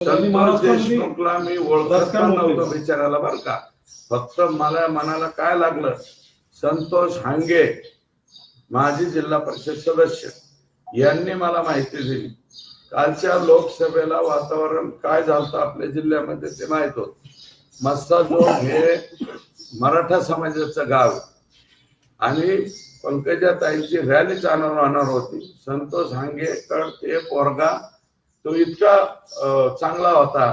संतोष देशमुखला मी ओळखत नव्हतो बिचाराला बर का. फक्त मला मनाला काय लागलं, संतोष हांगे माजी जिल्हा परिषद सदस्य यांनी मला माहिती दिली. कालच्या लोकसभेला वातावरण काय झालं आपल्या जिल्ह्यामध्ये ते माहित होत. मस्साजोग हे मराठा समाजाचं गाव आणि पंकजाताईंची रॅली होणार होती. संतोष हांगेकर ते पोरगा तो इतका चांगला होता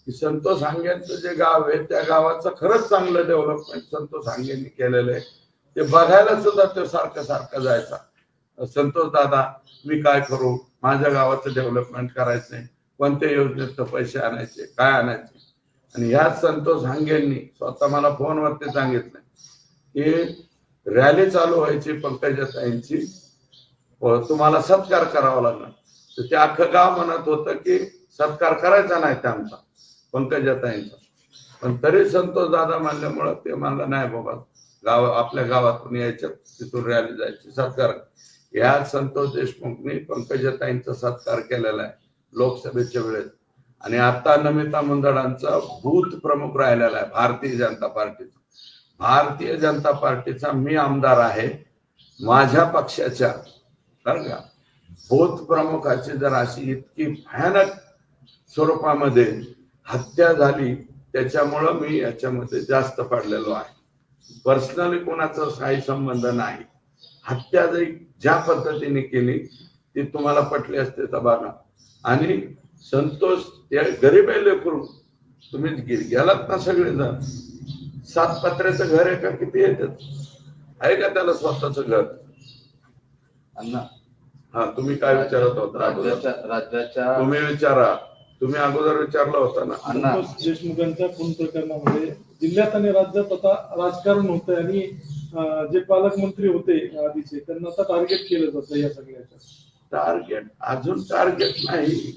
की संतोष हांगेंचं जे गाव आहे त्या गावाचं खरंच चांगलं डेव्हलपमेंट संतोष हांगेंनी केलेलं आहे. ते बघायला सुद्धा तो सारखं जायचा. संतोष दादा मी काय करू, माझ्या गावाचं डेव्हलपमेंट करायचं नाही, कोणत्या योजनेत पैसे आणायचे, काय आणायचे. आणि ह्याच संतोष हांगेंनी स्वतः मला फोनवरती सांगितलं की रॅली चालू व्हायची पंकजाताईंची, तुम्हाला सत्कार करावा लागणार. तर ते अख्खं गाव म्हणत होतं की सत्कार करायचा नाही त्यांचा पंकजाताईंचा. पण तरी संतोष दादा म्हणल्यामुळं ते म्हणलं नाही बाबा, आपल्या गावातून यायचं, तिथून रॅली जायची, सत्कार. या संतोष देशमुखनी पंकजाताईंचा सत्कार केलेला आहे लोकसभेच्या वेळेस. आणि आता नमिता मुंदडांचा बूथ प्रमुख राहिलेला आहे भारतीय जनता पार्टीचा. भारतीय जनता पार्टीचा मी आमदार आहे. माझ्या पक्षाच्या बरं का बूथ प्रमुखाची जर अशी इतकी भयानक स्वरूपामध्ये हत्या झाली, त्याच्यामुळं मी याच्यामध्ये जास्त पडलेलो आहे. पर्सनली कोणाचा काही संबंध नाही. हत्या जरी ज्या पद्धतीने केली ती तुम्हाला पटली असते तर बघा. आणि संतोष या गरीब आहे लेकरू, तुम्ही गेलात ना सगळेजण, 7 पत्र्याचं घर आहे का किती येतात, आहे का त्याला स्वतःच घर? अण्णा हा तुम्ही काय विचारत होता? राज्याच्या तुम्ही विचारा, तुम्ही अगोदर विचारला होता ना. संतोष देशमुखांच्या खून प्रकरणामध्ये जिल्ह्यात आणि राज्यात आता राजकारण होतं आणि जे पालकमंत्री होते आधीचे त्यांना आता टार्गेट केलं जातं. या सगळ्याच्या टार्गेट अजून टार्गेट नाही,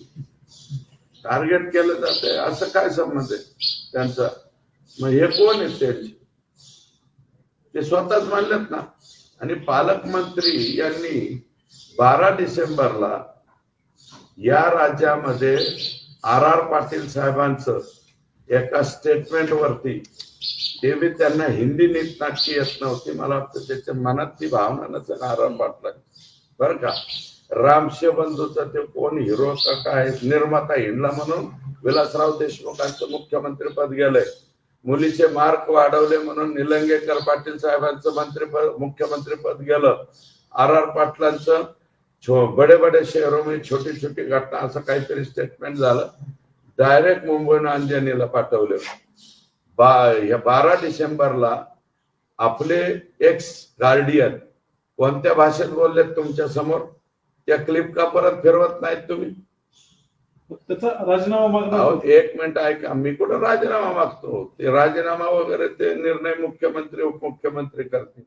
टार्गेट केलं जातंय असं काय संबंध आहे त्यांचा? मग हे कोण आहेत त्यांचे? ते स्वतःच मानलेत ना. आणि पालकमंत्री यांनी 12 डिसेंबरला या राज्यामध्ये RR पाटील साहेबांचं एका स्टेटमेंट वरती, ते बी त्यांना हिंदी नीट नाटकी येत नव्हती, मला वाटतं त्याच्या मनात ती भावना नसेल RR पाटला बर का. रामशे बंधूचा ते कोण हिरो का काय निर्माता हिंडला म्हणून विलासराव देशमुखांचं मुख्यमंत्री पद गेलंय. मुलीचे मार्क वाढवले म्हणून निलंगेकर पाटील साहेबांचं मुख्यमंत्री पद गेलं. RR पाटलांचं बडे बडे शहरों में छोटी छोटी घटना असं काहीतरी स्टेटमेंट झालं. डायरेक्ट मुंबईनं अंजनीला पाठवले. 12 डिसेंबरला आपले एक्स गार्डियन कोणत्या भाषेत बोललेत तुमच्या समोर? त्या क्लिप का परत फिरवत नाहीत तुम्ही? त्याचा राजीनामा मागणार. एक मिनिट ऐका, मी कुठं राजीनामा मागतो? ते राजीनामा वगैरे ते निर्णय मुख्यमंत्री उपमुख्यमंत्री करतील.